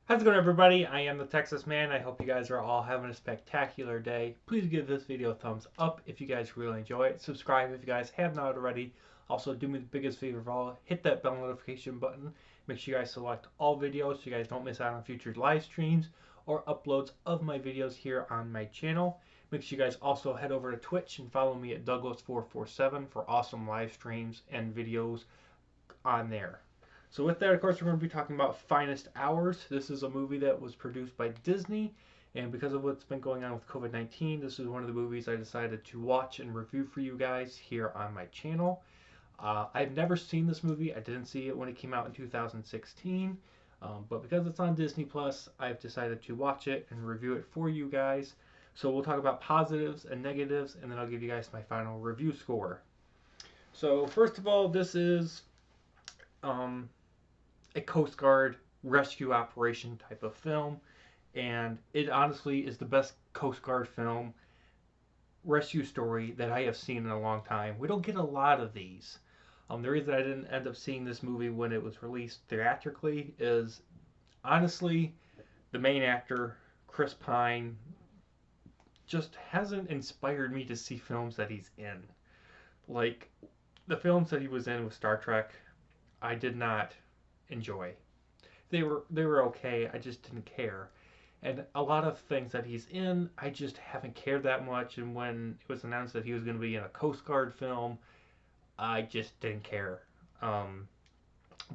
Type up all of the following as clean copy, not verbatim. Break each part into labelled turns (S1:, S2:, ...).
S1: How's it going, everybody? I am the Texas Man. I hope you guys are all having a spectacular day. Please give this video a thumbs up if you guys really enjoy it. Subscribe if you guys have not already. Also, do me the biggest favor of all, hit that bell notification button. Make sure you guys select all videos so you guys don't miss out on future live streams or uploads of my videos here on my channel. Make sure you guys also head over to Twitch and follow me at Douglas447 for awesome live streams and videos on there. So with that, of course, we're going to be talking about Finest Hours. This is a movie that was produced by Disney, and because of what's been going on with COVID-19, this is one of the movies I decided to watch and review for you guys here on my channel. I've never seen this movie. I didn't see it when it came out in 2016, but because it's on Disney Plus, I've decided to watch it and review it for you guys. So we'll talk about positives and negatives, and then I'll give you guys my final review score. So first of all, this is um, a Coast Guard rescue operation type of film, and it honestly is the best Coast Guard film rescue story that I have seen in a long time. We don't get a lot of these. The reason I didn't end up seeing this movie when it was released theatrically is honestly the main actor, Chris Pine, just hasn't inspired me to see films that he's in. Like the films that he was in with Star Trek, I did not enjoy. They were okay. I just didn't care. And a lot of things that he's in, I just haven't cared that much. And when it was announced that he was going to be in a Coast Guard film, I just didn't care. Um,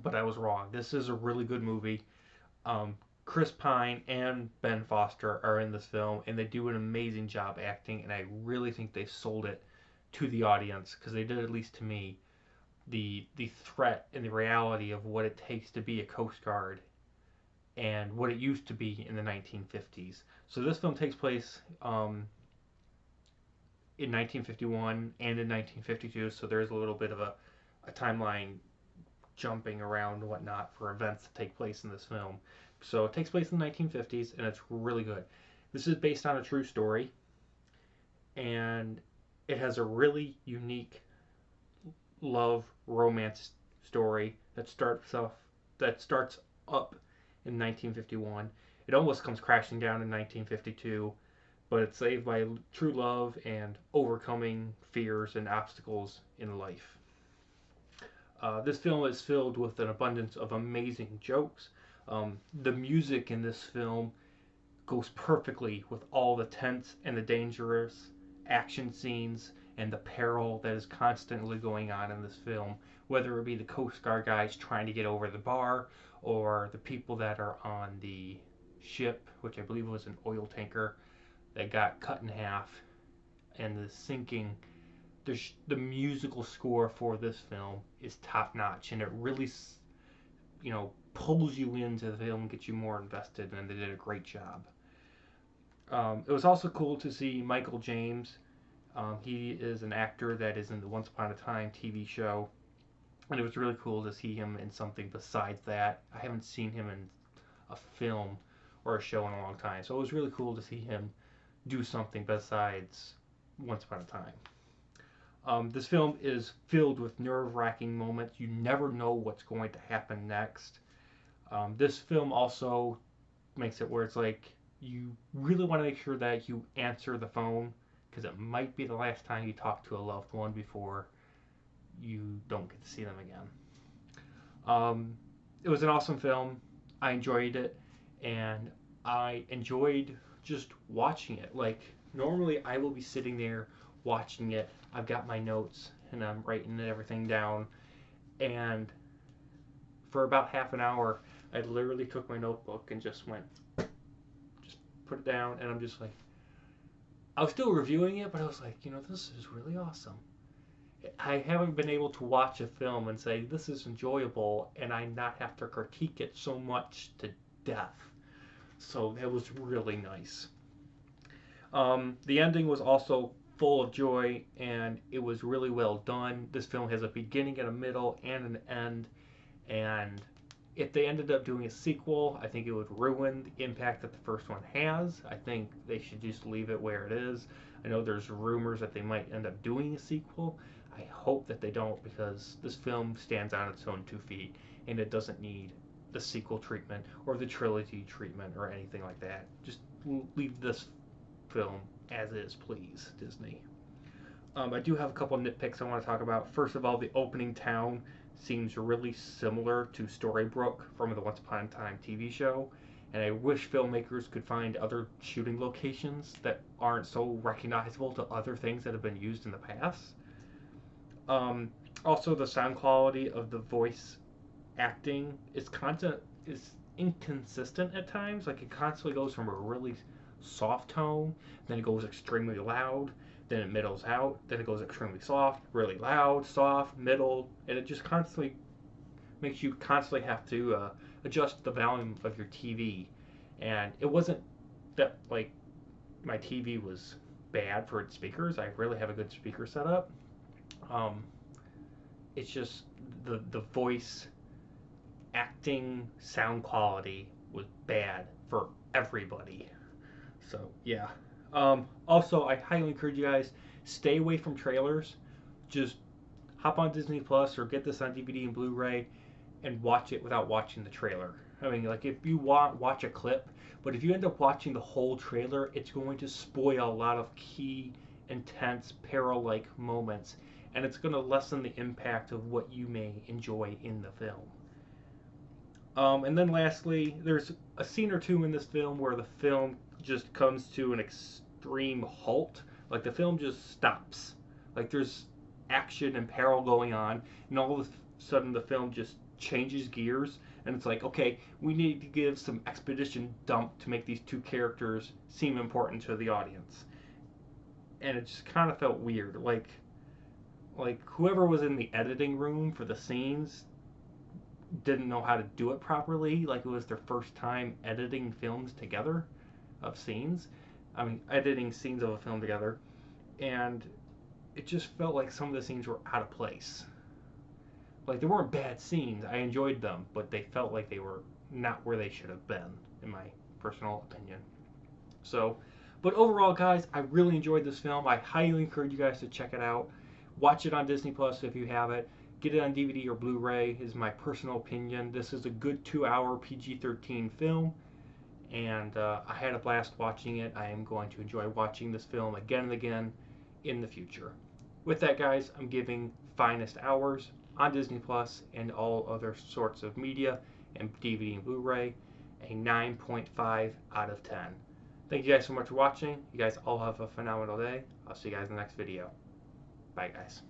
S1: but I was wrong. This is a really good movie. Um, Chris Pine and Ben Foster are in this film, and they do an amazing job acting. And I really think they sold it to the audience because they did, at least to me, the threat and the reality of what it takes to be a Coast Guard and what it used to be in the 1950s. So this film takes place in 1951 and in 1952, so there's a little bit of a timeline jumping around and whatnot for events that take place in this film. So it takes place in the 1950s, and it's really good. This is based on a true story, and it has a really unique love romance story that starts up in 1951. It almost comes crashing down in 1952, but it's saved by true love and overcoming fears and obstacles in life. This film is filled with an abundance of amazing jokes. The music in this film goes perfectly with all the tense and the dangerous action scenes and the peril that is constantly going on in this film, whether it be the Coast Guard guys trying to get over the bar or the people that are on the ship, which I believe was an oil tanker that got cut in half, and the sinking. The musical score for this film is top notch, and it really, pulls you into the film and gets you more invested, and they did a great job. It was also cool to see Michael James. He is an actor that is in the Once Upon a Time TV show, and it was really cool to see him in something besides that. I haven't seen him in a film or a show in a long time, so it was really cool to see him do something besides Once Upon a Time. This film is filled with nerve-wracking moments. You never know what's going to happen next. This film also makes it where it's like you really want to make sure that you answer the phone because it might be the last time you talk to a loved one before you don't get to see them again. It was an awesome film. I enjoyed it, and I enjoyed just watching it. Like, normally I will be sitting there watching it. I've got my notes and I'm writing everything down, and for about half an hour, I literally took my notebook and just put it down, and I'm just like, I was still reviewing it, but I was like, this is really awesome. I haven't been able to watch a film and say this is enjoyable and I not have to critique it so much to death. So that was really nice. The ending was also full of joy, and it was really well done. This film has a beginning and a middle and an end, and if they ended up doing a sequel, I think it would ruin the impact that the first one has. I think they should just leave it where it is. I know there's rumors that they might end up doing a sequel. I hope that they don't, because this film stands on its own 2 feet and it doesn't need the sequel treatment or the trilogy treatment or anything like that. Just leave this film as is, please, Disney. I do have a couple nitpicks I want to talk about. First of all, the opening town seems really similar to Storybrooke from the Once Upon a Time TV show, and I wish filmmakers could find other shooting locations that aren't so recognizable to other things that have been used in the past. Also, the sound quality of the voice acting is inconsistent at times. Like, it constantly goes from a really soft tone, then it goes extremely loud, then it middles out, then it goes extremely soft, really loud, soft, middle, and it just constantly makes you constantly have to adjust the volume of your TV. And it wasn't that, like, my TV was bad for its speakers. I really have a good speaker setup. It's just the voice acting sound quality was bad for everybody. So yeah. Also, I highly encourage you guys, stay away from trailers. Just hop on Disney Plus or get this on DVD and Blu-ray and watch it without watching the trailer. I mean, like, if you watch a clip, but if you end up watching the whole trailer, it's going to spoil a lot of key, intense, peril-like moments, and it's going to lessen the impact of what you may enjoy in the film. And then lastly, there's a scene or two in this film where the film just comes to an extreme halt. Like, the film just stops. Like, there's action and peril going on, and all of a sudden the film just changes gears, and it's like, okay, we need to give some expedition dump to make these two characters seem important to the audience. And it just kind of felt weird. Like whoever was in the editing room for the scenes didn't know how to do it properly. Like, it was their first time editing films together of scenes. I mean, editing scenes of a film together. And it just felt like some of the scenes were out of place. Like, they weren't bad scenes. I enjoyed them, but they felt like they were not where they should have been, in my personal opinion. So, but overall, guys, I really enjoyed this film. I highly encourage you guys to check it out. Watch it on Disney Plus if you have it. Get it on DVD or Blu-ray is my personal opinion. This is a good 2-hour PG-13 film, and I had a blast watching it. I am going to enjoy watching this film again and again in the future. With that, guys, I'm giving Finest Hours on Disney Plus and all other sorts of media and DVD and Blu-ray a 9.5 out of 10. Thank you guys so much for watching. You guys all have a phenomenal day. I'll see you guys in the next video. Bye, guys.